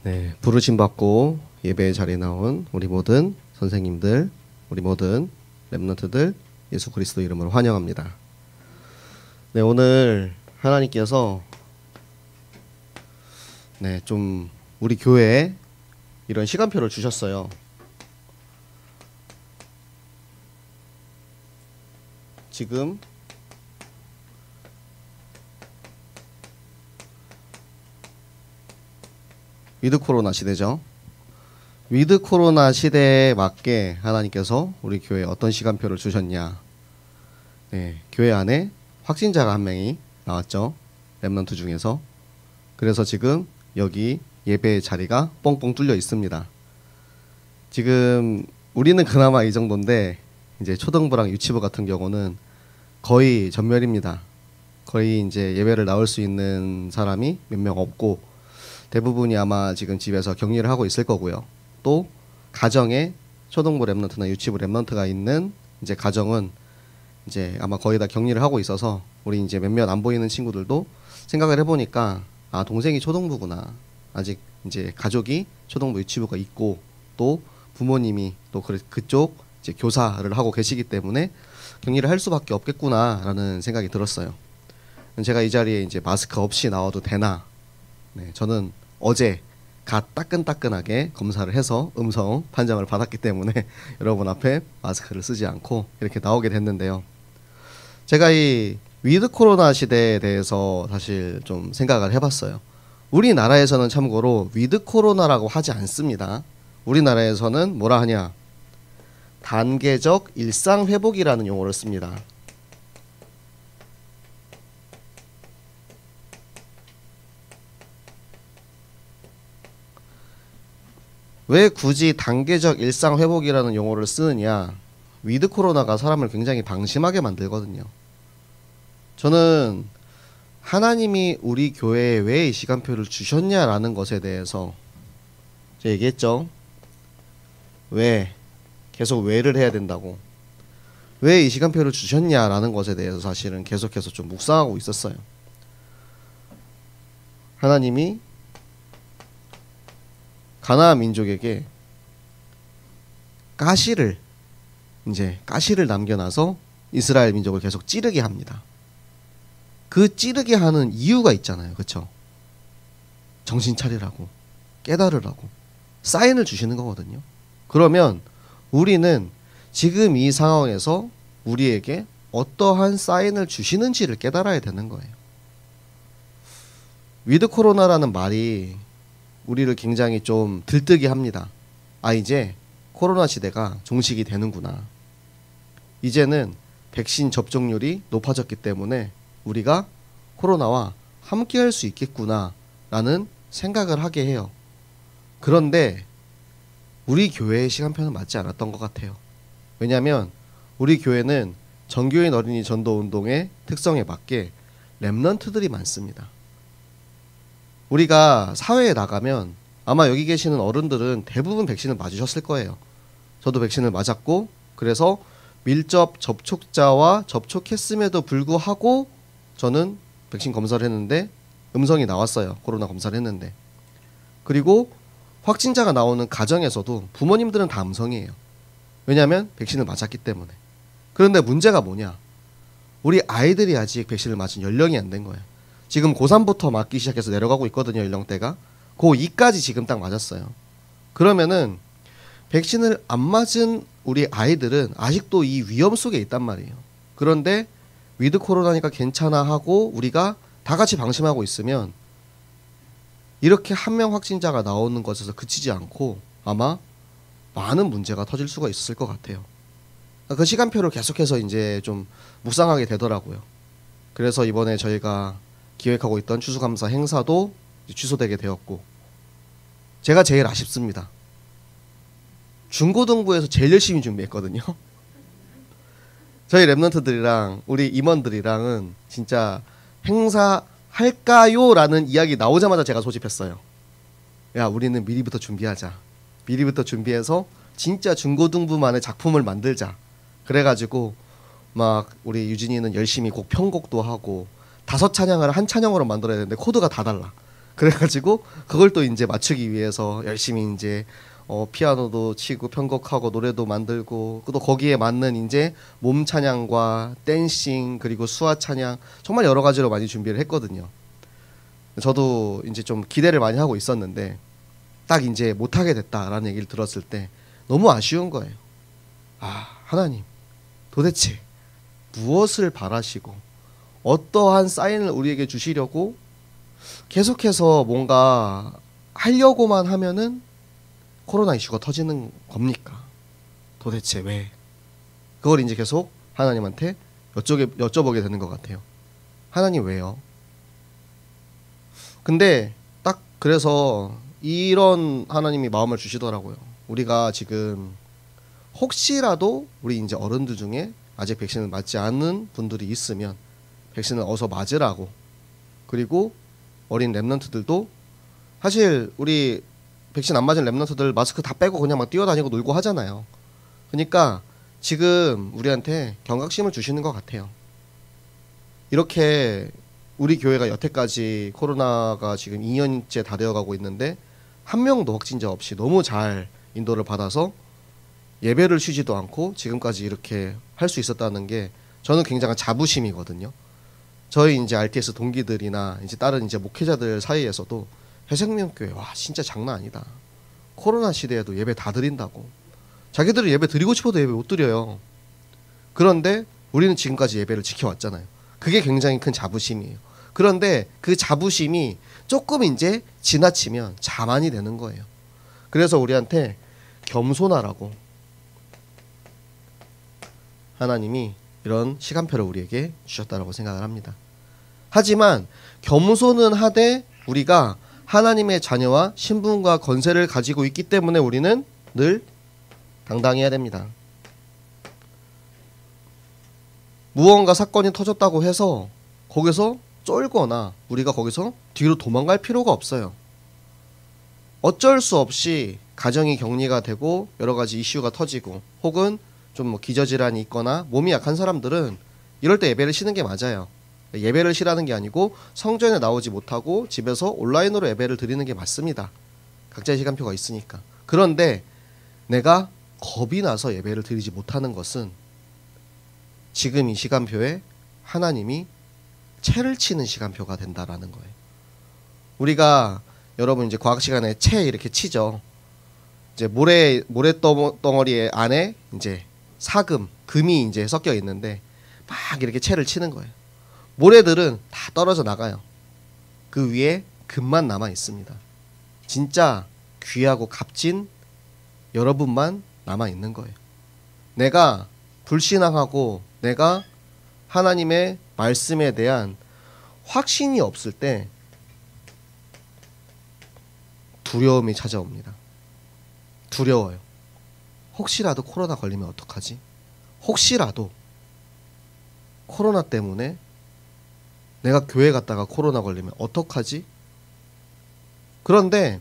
네, 부르심 받고 예배의 자리에 나온 우리 모든 선생님들, 우리 모든 렘넌트들 예수 그리스도 이름으로 환영합니다. 네, 오늘 하나님께서 좀 우리 교회에 이런 시간표를 주셨어요. 지금 위드 코로나 시대죠. 위드 코로나 시대에 맞게 하나님께서 우리 교회에 어떤 시간표를 주셨냐. 네, 교회 안에 확진자가 한 명이 나왔죠. 렘넌트 중에서. 그래서 지금 여기 예배의 자리가 뻥뻥 뚫려 있습니다. 지금 우리는 그나마 이 정도인데 이제 초등부랑 유치부 같은 경우는 거의 전멸입니다. 거의 이제 예배를 나올 수 있는 사람이 몇 명 없고 대부분이 아마 지금 집에서 격리를 하고 있을 거고요. 또 가정에 초등부 렘넌트나 유치부 렘넌트가 있는 이제 가정은 이제 아마 거의 다 격리를 하고 있어서 우리 이제 몇몇 안 보이는 친구들도 생각을 해보니까 아, 동생이 초등부구나. 아직 이제 가족이 초등부 유치부가 있고 또 부모님이 또 그쪽 이제 교사를 하고 계시기 때문에 격리를 할 수밖에 없겠구나라는 생각이 들었어요. 제가 이 자리에 이제 마스크 없이 나와도 되나? 네, 저는 어제 갓 따끈따끈하게 검사를 해서 음성 판정을 받았기 때문에 여러분 앞에 마스크를 쓰지 않고 이렇게 나오게 됐는데요. 제가 이 위드 코로나 시대에 대해서 사실 좀 생각을 해봤어요. 우리나라에서는 참고로 위드 코로나라고 하지 않습니다. 우리나라에서는 뭐라 하냐? 단계적 일상 회복이라는 용어를 씁니다. 왜 굳이 단계적 일상 회복이라는 용어를 쓰느냐? 위드 코로나가 사람을 굉장히 방심하게 만들거든요. 저는 하나님이 우리 교회에 왜 이 시간표를 주셨냐라는 것에 대해서 제가 얘기했죠. 왜? 계속 왜를 해야 된다고. 왜 이 시간표를 주셨냐라는 것에 대해서 사실은 계속해서 좀 묵상하고 있었어요. 하나님이 가나안 민족에게 가시를 남겨놔서 이스라엘 민족을 계속 찌르게 합니다. 그 찌르게 하는 이유가 있잖아요. 그렇죠? 정신 차리라고, 깨달으라고 사인을 주시는 거거든요. 그러면 우리는 지금 이 상황에서 우리에게 어떠한 사인을 주시는지를 깨달아야 되는 거예요. 위드 코로나라는 말이 우리를 굉장히 좀 들뜨게 합니다. 아, 이제 코로나 시대가 종식이 되는구나. 이제는 백신 접종률이 높아졌기 때문에 우리가 코로나와 함께 할 수 있겠구나 라는 생각을 하게 해요. 그런데 우리 교회의 시간표는 맞지 않았던 것 같아요. 왜냐하면 우리 교회는 정교인 어린이 전도 운동의 특성에 맞게 렘넌트들이 많습니다. 우리가 사회에 나가면 아마 여기 계시는 어른들은 대부분 백신을 맞으셨을 거예요. 저도 백신을 맞았고, 그래서 밀접 접촉자와 접촉했음에도 불구하고 저는 백신 검사를 했는데 음성이 나왔어요. 코로나 검사를 했는데. 그리고 확진자가 나오는 가정에서도 부모님들은 다 음성이에요. 왜냐하면 백신을 맞았기 때문에. 그런데 문제가 뭐냐? 우리 아이들이 아직 백신을 맞은 연령이 안 된 거예요. 지금 고3부터 맞기 시작해서 내려가고 있거든요. 연령대가. 고2까지 지금 딱 맞았어요. 그러면은 백신을 안 맞은 우리 아이들은 아직도 이 위험 속에 있단 말이에요. 그런데 위드 코로나니까 괜찮아 하고 우리가 다 같이 방심하고 있으면 이렇게 한 명 확진자가 나오는 것에서 그치지 않고 아마 많은 문제가 터질 수가 있을 것 같아요. 그 시간표를 계속해서 이제 좀 묵상하게 되더라고요. 그래서 이번에 저희가 기획하고 있던 추수감사 행사도 취소되게 되었고, 제가 제일 아쉽습니다. 중고등부에서 제일 열심히 준비했거든요. 저희 랩런트들이랑 우리 임원들이랑은 진짜 행사 할까요? 라는 이야기 나오자마자 제가 소집했어요. 야, 우리는 미리부터 준비하자. 미리부터 준비해서 진짜 중고등부만의 작품을 만들자. 그래가지고 막 우리 유진이는 열심히 곡 편곡도 하고 5찬양을 한 찬양으로 만들어야 되는데 코드가 다 달라. 그래가지고 그걸 또 이제 맞추기 위해서 열심히 이제 피아노도 치고 편곡하고 노래도 만들고 또 거기에 맞는 이제 몸 찬양과 댄싱 그리고 수화 찬양 정말 여러 가지로 많이 준비를 했거든요. 저도 이제 좀 기대를 많이 하고 있었는데 딱 이제 못하게 됐다라는 얘기를 들었을 때 너무 아쉬운 거예요. 아, 하나님 도대체 무엇을 바라시고 어떠한 사인을 우리에게 주시려고 계속해서 뭔가 하려고만 하면은 코로나 이슈가 터지는 겁니까? 도대체 왜? 그걸 이제 계속 하나님한테 여쭤보게 되는 것 같아요. 하나님 왜요? 근데 딱 그래서 이런 하나님이 마음을 주시더라고요. 우리가 지금 혹시라도 우리 이제 어른들 중에 아직 백신을 맞지 않은 분들이 있으면 백신을 어서 맞으라고. 그리고 어린 랩런트들도 사실 우리 백신 안 맞은 랩런트들 마스크 다 빼고 그냥 막 뛰어다니고 놀고 하잖아요. 그러니까 지금 우리한테 경각심을 주시는 것 같아요. 이렇게 우리 교회가 여태까지 코로나가 지금 2년째 다 되어가고 있는데 한 명도 확진자 없이 너무 잘 인도를 받아서 예배를 쉬지도 않고 지금까지 이렇게 할 수 있었다는 게 저는 굉장한 자부심이거든요. 저희 이제 RTS 동기들이나 이제 다른 이제 목회자들 사이에서도 해생명교회 와 진짜 장난 아니다. 코로나 시대에도 예배 다 드린다고. 자기들은 예배 드리고 싶어도 예배 못 드려요. 그런데 우리는 지금까지 예배를 지켜왔잖아요. 그게 굉장히 큰 자부심이에요. 그런데 그 자부심이 조금 이제 지나치면 자만이 되는 거예요. 그래서 우리한테 겸손하라고 하나님이 이런 시간표를 우리에게 주셨다라고 생각을 합니다. 하지만 겸손은 하되 우리가 하나님의 자녀와 신분과 권세를 가지고 있기 때문에 우리는 늘 당당해야 됩니다. 무언가 사건이 터졌다고 해서 거기서 쫄거나 우리가 거기서 뒤로 도망갈 필요가 없어요. 어쩔 수 없이 가정이 격리가 되고 여러 가지 이슈가 터지고 혹은 좀 뭐 기저질환이 있거나 몸이 약한 사람들은 이럴 때 예배를 쉬는 게 맞아요. 예배를 쉬라는 게 아니고 성전에 나오지 못하고 집에서 온라인으로 예배를 드리는 게 맞습니다. 각자의 시간표가 있으니까. 그런데 내가 겁이 나서 예배를 드리지 못하는 것은 지금 이 시간표에 하나님이 채를 치는 시간표가 된다라는 거예요. 우리가 여러분 이제 과학 시간에 채 이렇게 치죠. 이제 모래 덩어리 안에 이제 사금, 금이 이제 섞여 있는데 막 이렇게 채를 치는 거예요. 모래들은 다 떨어져 나가요. 그 위에 금만 남아 있습니다. 진짜 귀하고 값진 여러분만 남아 있는 거예요. 내가 불신앙하고 내가 하나님의 말씀에 대한 확신이 없을 때 두려움이 찾아옵니다. 두려워요. 혹시라도 코로나 걸리면 어떡하지? 혹시라도 코로나 때문에 내가 교회 갔다가 코로나 걸리면 어떡하지? 그런데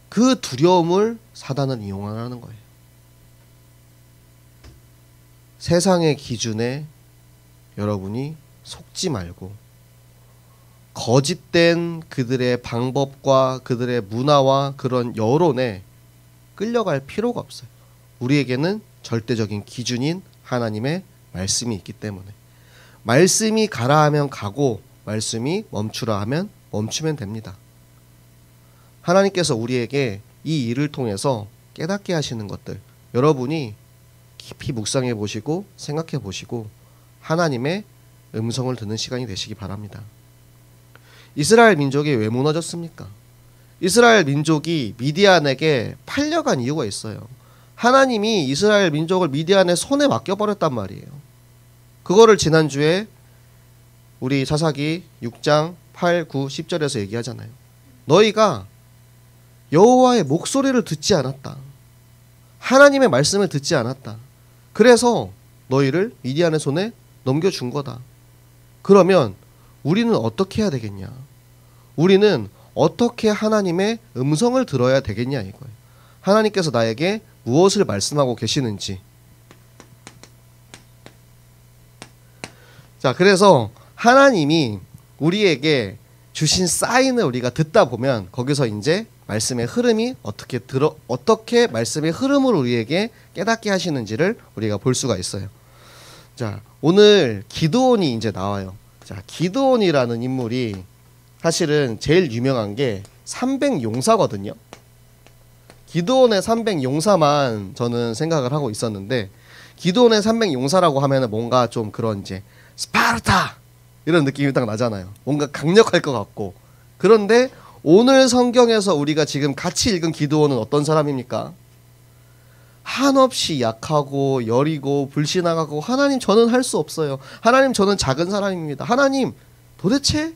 그 두려움을 사단은 이용하는 거예요. 세상의 기준에 여러분이 속지 말고 거짓된 그들의 방법과 그들의 문화와 그런 여론에 끌려갈 필요가 없어요. 우리에게는 절대적인 기준인 하나님의 말씀이 있기 때문에 말씀이 가라 하면 가고 말씀이 멈추라 하면 멈추면 됩니다. 하나님께서 우리에게 이 일을 통해서 깨닫게 하시는 것들 여러분이 깊이 묵상해 보시고 생각해 보시고 하나님의 음성을 듣는 시간이 되시기 바랍니다. 이스라엘 민족이 왜 무너졌습니까? 이스라엘 민족이 미디안에게 팔려간 이유가 있어요. 하나님이 이스라엘 민족을 미디안의 손에 맡겨버렸단 말이에요. 그거를 지난주에 우리 사사기 6장 8, 9, 10절에서 얘기하잖아요. 너희가 여호와의 목소리를 듣지 않았다. 하나님의 말씀을 듣지 않았다. 그래서 너희를 미디안의 손에 넘겨준 거다. 그러면 우리는 어떻게 해야 되겠냐? 우리는 어떻게 하나님의 음성을 들어야 되겠냐 이거예요. 하나님께서 나에게 무엇을 말씀하고 계시는지. 자, 그래서 하나님이 우리에게 주신 사인을 우리가 듣다 보면 거기서 이제 말씀의 흐름이 어떻게 말씀의 흐름을 우리에게 깨닫게 하시는지를 우리가 볼 수가 있어요. 자, 오늘 기드온이 이제 나와요. 자, 기드온이라는 인물이 사실은 제일 유명한 게 300용사거든요. 기드온의 300용사만 저는 생각을 하고 있었는데, 기드온의 300용사라고 하면은 뭔가 좀 그런 이제 스파르타 이런 느낌이 딱 나잖아요. 뭔가 강력할 것 같고. 그런데 오늘 성경에서 우리가 지금 같이 읽은 기드온은 어떤 사람입니까? 한없이 약하고 여리고 불신앙하고, 하나님 저는 할 수 없어요. 하나님 저는 작은 사람입니다. 하나님 도대체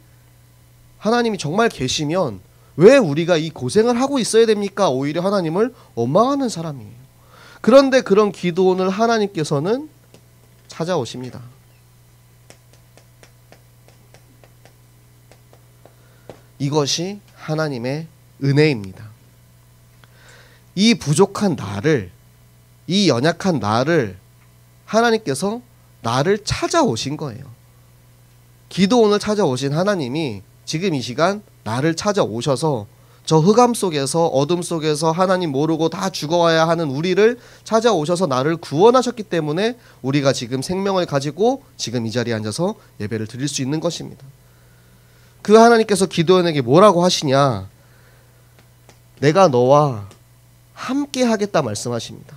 하나님이 정말 계시면 왜 우리가 이 고생을 하고 있어야 됩니까? 오히려 하나님을 원망하는 사람이에요. 그런데 그런 기드온을 하나님께서는 찾아오십니다. 이것이 하나님의 은혜입니다. 이 부족한 나를, 이 연약한 나를 하나님께서 나를 찾아오신 거예요. 기드온을 찾아오신 하나님이 지금 이 시간 나를 찾아오셔서 저 흑암 속에서, 어둠 속에서 하나님 모르고 다 죽어와야 하는 우리를 찾아오셔서 나를 구원하셨기 때문에 우리가 지금 생명을 가지고 지금 이 자리에 앉아서 예배를 드릴 수 있는 것입니다. 그 하나님께서 기드온에게 뭐라고 하시냐? 내가 너와 함께 하겠다 말씀하십니다.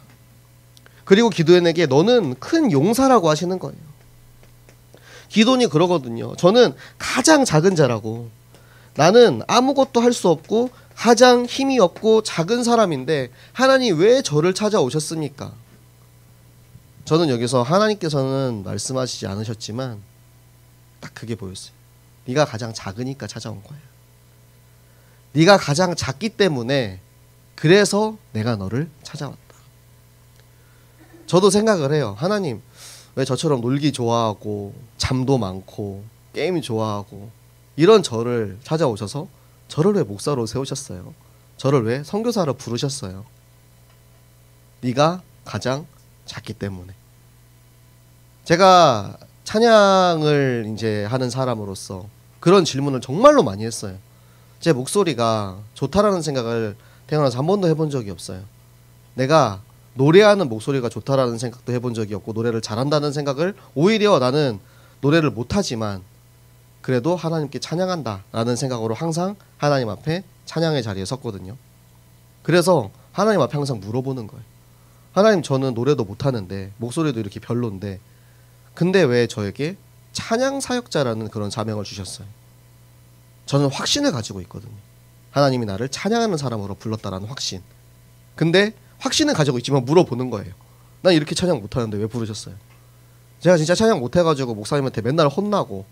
그리고 기드온에게 너는 큰 용사라고 하시는 거예요. 기드온이 그러거든요. 저는 가장 작은 자라고, 나는 아무것도 할 수 없고 가장 힘이 없고 작은 사람인데 하나님 왜 저를 찾아오셨습니까? 저는 여기서 하나님께서는 말씀하시지 않으셨지만 딱 그게 보였어요. 네가 가장 작으니까 찾아온 거야. 네가 가장 작기 때문에 그래서 내가 너를 찾아왔다. 저도 생각을 해요. 하나님 왜 저처럼 놀기 좋아하고 잠도 많고 게임 좋아하고 이런 저를 찾아오셔서 저를 왜 목사로 세우셨어요? 저를 왜 선교사로 부르셨어요? 네가 가장 작기 때문에. 제가 찬양을 이제 하는 사람으로서 그런 질문을 정말로 많이 했어요. 제 목소리가 좋다라는 생각을 태어나서 한 번도 해본 적이 없어요. 내가 노래하는 목소리가 좋다라는 생각도 해본 적이 없고, 노래를 잘한다는 생각을, 오히려 나는 노래를 못하지만 그래도 하나님께 찬양한다 라는 생각으로 항상 하나님 앞에 찬양의 자리에 섰거든요. 그래서 하나님 앞에 항상 물어보는 거예요. 하나님 저는 노래도 못하는데 목소리도 이렇게 별론데 근데 왜 저에게 찬양 사역자라는 그런 사명을 주셨어요? 저는 확신을 가지고 있거든요. 하나님이 나를 찬양하는 사람으로 불렀다라는 확신. 근데 확신을 가지고 있지만 물어보는 거예요. 난 이렇게 찬양 못하는데 왜 부르셨어요? 제가 진짜 찬양 못해가지고 목사님한테 맨날 혼나고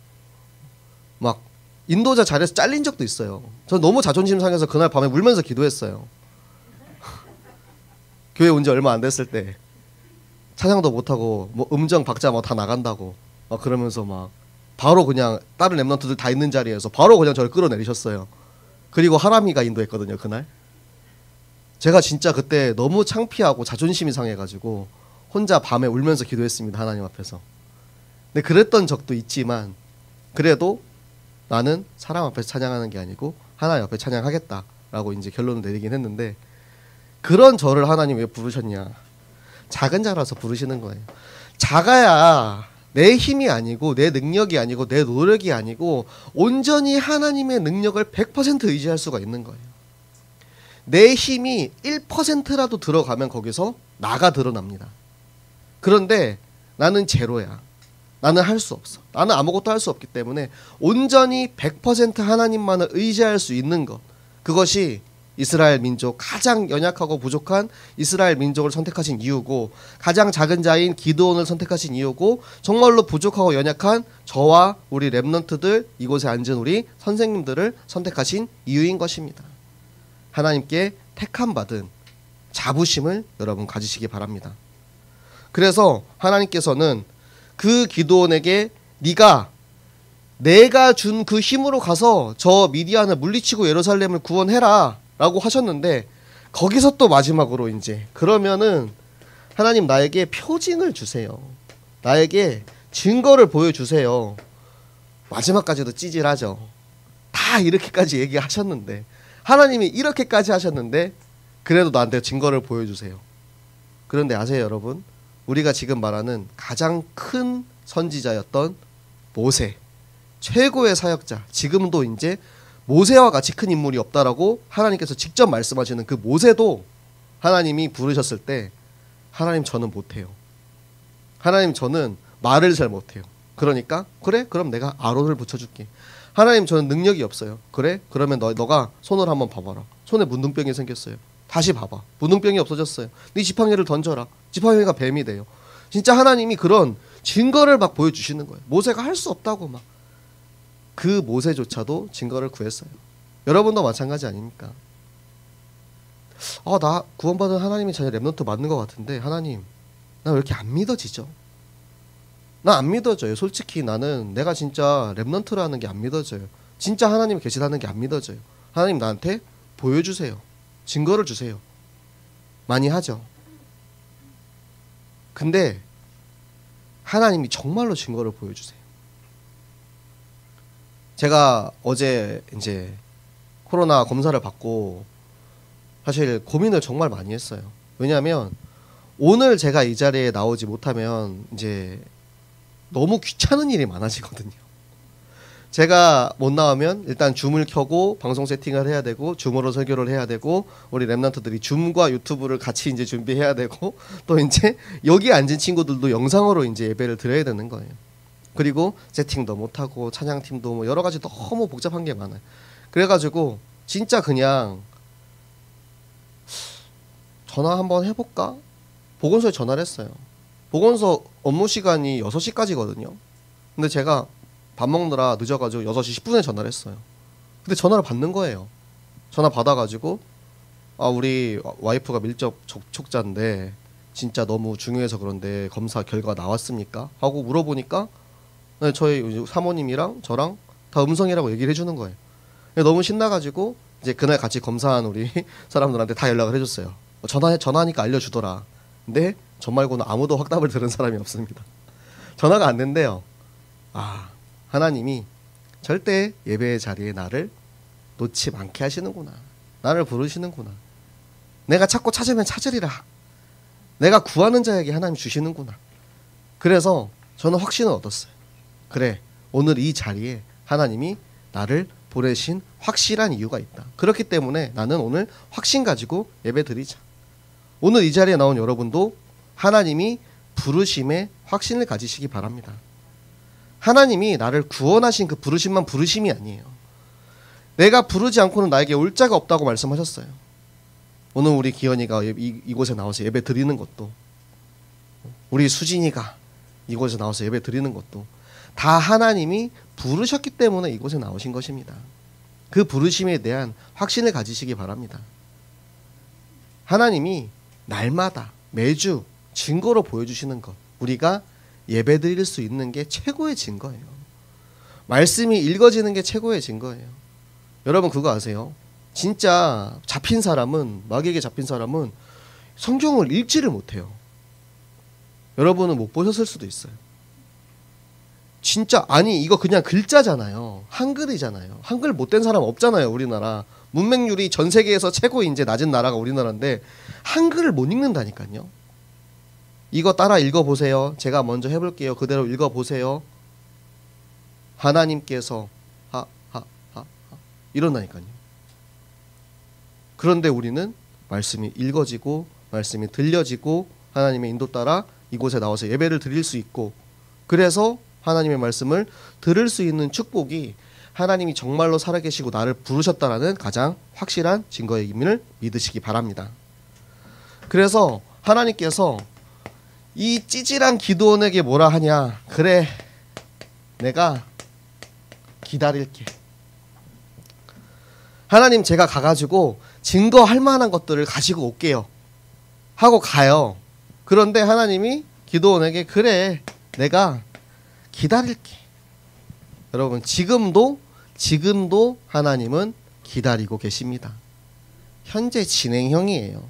막 인도자 자리에서 잘린 적도 있어요. 전 너무 자존심 상해서 그날 밤에 울면서 기도했어요. 교회 온 지 얼마 안 됐을 때 찬양도 못하고 뭐 음정 박자 뭐 다 나간다고 막 그러면서 막 바로 그냥 다른 랩런트들 다 있는 자리에서 바로 그냥 저를 끌어내리셨어요. 그리고 하람이가 인도했거든요 그날. 제가 진짜 그때 너무 창피하고 자존심이 상해가지고 혼자 밤에 울면서 기도했습니다. 하나님 앞에서. 근데 그랬던 적도 있지만 그래도 나는 사람 앞에서 찬양하는 게 아니고 하나님 앞에 찬양하겠다라고 이제 결론을 내리긴 했는데, 그런 저를 하나님 왜 부르셨냐? 작은 자라서 부르시는 거예요. 작아야 내 힘이 아니고 내 능력이 아니고 내 노력이 아니고 온전히 하나님의 능력을 100% 의지할 수가 있는 거예요. 내 힘이 1%라도 들어가면 거기서 나가 드러납니다. 그런데 나는 제로야. 나는 할 수 없어. 나는 아무것도 할 수 없기 때문에 온전히 100% 하나님만을 의지할 수 있는 것, 그것이 이스라엘 민족, 가장 연약하고 부족한 이스라엘 민족을 선택하신 이유고, 가장 작은 자인 기드온을 선택하신 이유고, 정말로 부족하고 연약한 저와 우리 랩런트들, 이곳에 앉은 우리 선생님들을 선택하신 이유인 것입니다. 하나님께 택함받은 자부심을 여러분 가지시기 바랍니다. 그래서 하나님께서는 그 기드온에게 네가 내가 준 그 힘으로 가서 저 미디안을 물리치고 예루살렘을 구원해라 라고 하셨는데, 거기서 또 마지막으로 이제 그러면은 하나님 나에게 표징을 주세요. 나에게 증거를 보여주세요. 마지막까지도 찌질하죠. 다 이렇게까지 얘기하셨는데, 하나님이 이렇게까지 하셨는데 그래도 나한테 증거를 보여주세요. 그런데 아세요 여러분? 우리가 지금 말하는 가장 큰 선지자였던 모세, 최고의 사역자, 지금도 이제 모세와 같이 큰 인물이 없다라고 하나님께서 직접 말씀하시는 그 모세도 하나님이 부르셨을 때, 하나님 저는 못해요. 하나님 저는 말을 잘 못해요. 그러니까 그래? 그럼 내가 아론을 붙여줄게. 하나님 저는 능력이 없어요. 그래? 그러면 너가 손을 한번 봐봐라. 손에 문둥병이 생겼어요. 다시 봐봐. 문둥병이 없어졌어요. 네 지팡이를 던져라. 지팡이가 뱀이 돼요. 진짜 하나님이 그런 증거를 막 보여주시는 거예요. 모세가 할 수 없다고 막. 그 모세조차도 증거를 구했어요. 여러분도 마찬가지 아닙니까? 나 구원받은 하나님이 자녀 렘넌트 맞는 것 같은데 하나님 나 왜 이렇게 안 믿어지죠? 나 안 믿어져요. 솔직히 나는 내가 진짜 렘넌트라는 게 안 믿어져요. 진짜 하나님이 계시다는 게 안 믿어져요. 하나님 나한테 보여주세요. 증거를 주세요. 많이 하죠. 근데 하나님이 정말로 증거를 보여주세요. 제가 어제 이제 코로나 검사를 받고 사실 고민을 정말 많이 했어요. 왜냐하면 오늘 제가 이 자리에 나오지 못하면 이제 너무 귀찮은 일이 많아지거든요. 제가 못 나오면 일단 줌을 켜고 방송 세팅을 해야 되고, 줌으로 설교를 해야 되고, 우리 랩런트들이 줌과 유튜브를 같이 이제 준비해야 되고, 또 이제 여기 앉은 친구들도 영상으로 이제 예배를 드려야 되는 거예요. 그리고 세팅도 못하고 찬양팀도 뭐 여러 가지 너무 복잡한 게 많아요. 그래가지고 진짜 그냥 전화 한번 해볼까? 보건소에 전화를 했어요. 보건소 업무 시간이 6시까지거든요. 근데 제가 밥 먹느라 늦어가지고 6시 10분에 전화를 했어요. 근데 전화를 받는 거예요. 전화 받아가지고 우리 와이프가 밀접 접촉자인데 진짜 너무 중요해서 그런데 검사 결과 나왔습니까? 하고 물어보니까 저희 사모님이랑 저랑 다 음성이라고 얘기를 해주는 거예요. 너무 신나가지고 이제 그날 같이 검사한 우리 사람들한테 다 연락을 해줬어요. 전화하니까 알려주더라. 근데 저 말고는 아무도 확답을 들은 사람이 없습니다. 전화가 안 된대요. 하나님이 절대 예배의 자리에 나를 놓지 않게 하시는구나. 나를 부르시는구나. 내가 찾고 찾으면 찾으리라. 내가 구하는 자에게 하나님 주시는구나. 그래서 저는 확신을 얻었어요. 그래, 오늘 이 자리에 하나님이 나를 보내신 확실한 이유가 있다. 그렇기 때문에 나는 오늘 확신 가지고 예배 드리자. 오늘 이 자리에 나온 여러분도 하나님이 부르심에 확신을 가지시기 바랍니다. 하나님이 나를 구원하신 그 부르심만 부르심이 아니에요. 내가 부르지 않고는 나에게 올 자가 없다고 말씀하셨어요. 오늘 우리 기현이가 이곳에 나와서 예배 드리는 것도, 우리 수진이가 이곳에 나와서 예배 드리는 것도 다 하나님이 부르셨기 때문에 이곳에 나오신 것입니다. 그 부르심에 대한 확신을 가지시기 바랍니다. 하나님이 날마다 매주 증거로 보여주시는 것, 우리가 예배 드릴 수 있는 게 최고의 증거예요. 말씀이 읽어지는 게 최고의 증거예요. 여러분 그거 아세요? 진짜 잡힌 사람은, 마귀에게 잡힌 사람은 성경을 읽지를 못해요. 여러분은 못 보셨을 수도 있어요. 진짜 이거 그냥 글자잖아요. 한글이잖아요. 한글 못된 사람 없잖아요. 우리나라 문맹률이 전 세계에서 최고 이제 낮은 나라가 우리나라인데 한글을 못 읽는다니까요. 이거 따라 읽어보세요. 제가 먼저 해볼게요. 그대로 읽어보세요. 하나님께서 이런다니까요. 그런데 우리는 말씀이 읽어지고 말씀이 들려지고 하나님의 인도 따라 이곳에 나와서 예배를 드릴 수 있고, 그래서 하나님의 말씀을 들을 수 있는 축복이 하나님이 정말로 살아계시고 나를 부르셨다라는 가장 확실한 증거임을 믿으시기 바랍니다. 그래서 하나님께서 이 찌질한 기드온에게 뭐라 하냐? 그래, 내가 기다릴게. 하나님 제가 가가지고 증거할 만한 것들을 가지고 올게요 하고 가요. 그런데 하나님이 기드온에게 그래, 내가 기다릴게. 여러분 지금도 하나님은 기다리고 계십니다. 현재 진행형이에요.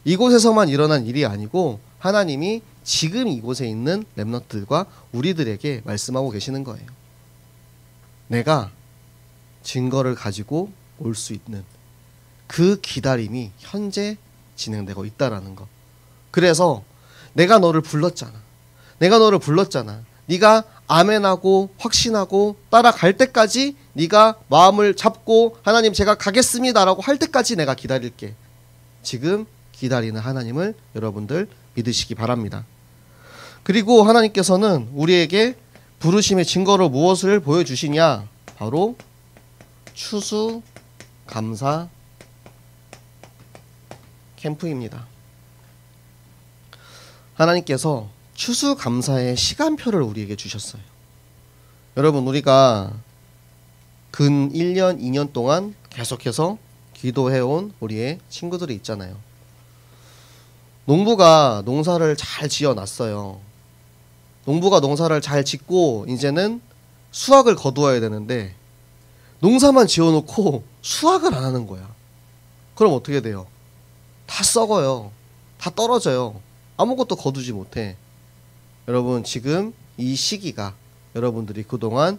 이곳에서만 일어난 일이 아니고 하나님이 지금 이곳에 있는 렘넌트들과 우리들에게 말씀하고 계시는 거예요. 내가 증거를 가지고 올 수 있는 그 기다림이 현재 진행되고 있다라는 거. 그래서 내가 너를 불렀잖아. 내가 너를 불렀잖아. 네가 아멘하고 확신하고 따라갈 때까지 네가 마음을 잡고 하나님 제가 가겠습니다라고 할 때까지 내가 기다릴게. 지금 기다리는 하나님을 여러분들 믿으시기 바랍니다. 그리고 하나님께서는 우리에게 부르심의 증거로 무엇을 보여주시냐? 바로 추수감사 캠프입니다. 하나님께서 추수감사의 시간표를 우리에게 주셨어요. 여러분, 우리가 근 1년, 2년 동안 계속해서 기도해온 우리의 친구들이 있잖아요. 농부가 농사를 잘 지어놨어요. 농부가 농사를 잘 짓고 이제는 수확을 거두어야 되는데 농사만 지어놓고 수확을 안 하는 거야. 그럼 어떻게 돼요? 다 썩어요. 다 떨어져요. 아무것도 거두지 못해. 여러분, 지금 이 시기가 여러분들이 그동안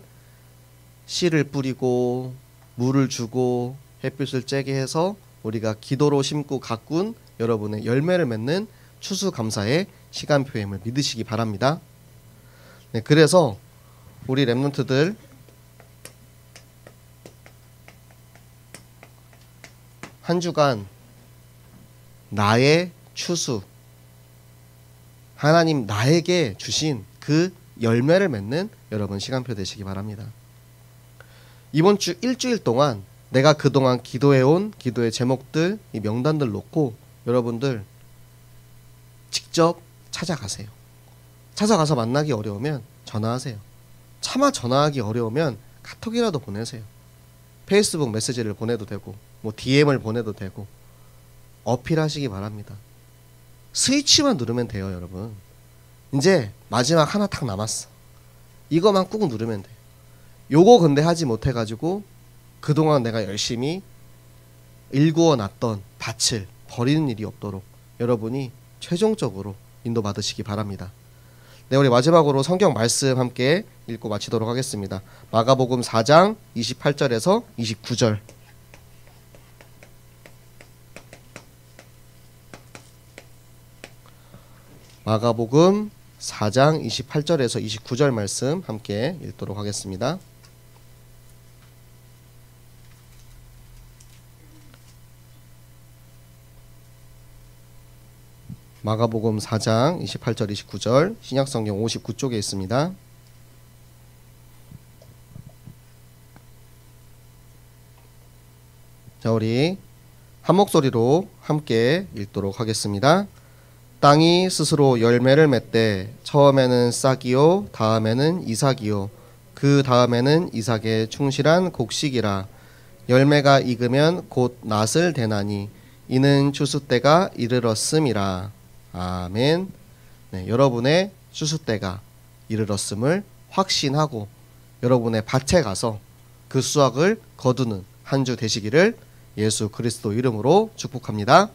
씨를 뿌리고 물을 주고 햇빛을 쬐게 해서 우리가 기도로 심고 가꾼 여러분의 열매를 맺는 추수감사의 시간표임을 믿으시기 바랍니다. 네, 그래서 우리 렘넌트들 한 주간 나의 추수, 하나님 나에게 주신 그 열매를 맺는 여러분 시간표 되시기 바랍니다. 이번 주 일주일 동안 내가 그동안 기도해온 기도의 제목들, 이 명단들 놓고 여러분들 직접 찾아가세요. 찾아가서 만나기 어려우면 전화하세요. 차마 전화하기 어려우면 카톡이라도 보내세요. 페이스북 메시지를 보내도 되고 뭐 DM을 보내도 되고 어필하시기 바랍니다. 스위치만 누르면 돼요, 여러분. 이제 마지막 하나 딱 남았어. 이거만 꾹 누르면 돼요. 요거 근데 하지 못해가지고 그동안 내가 열심히 일구어 놨던 밭을 버리는 일이 없도록 여러분이 최종적으로 인도받으시기 바랍니다. 네, 우리 마지막으로 성경 말씀 함께 읽고 마치도록 하겠습니다. 마가복음 4장 28절에서 29절. 마가복음 4장 28절에서 29절 말씀 함께 읽도록 하겠습니다. 마가복음 4장 28절 29절 신약성경 59쪽에 있습니다. 자, 우리 한 목소리로 함께 읽도록 하겠습니다. 땅이 스스로 열매를 맺되 처음에는 싹이요 다음에는 이삭이요 그 다음에는 이삭의 충실한 곡식이라. 열매가 익으면 곧 낫을 대나니 이는 추수 때가 이르렀음이라. 아멘. 네, 여러분의 추수 때가 이르렀음을 확신하고 여러분의 밭에 가서 그 수확을 거두는 한 주 되시기를 예수 그리스도 이름으로 축복합니다.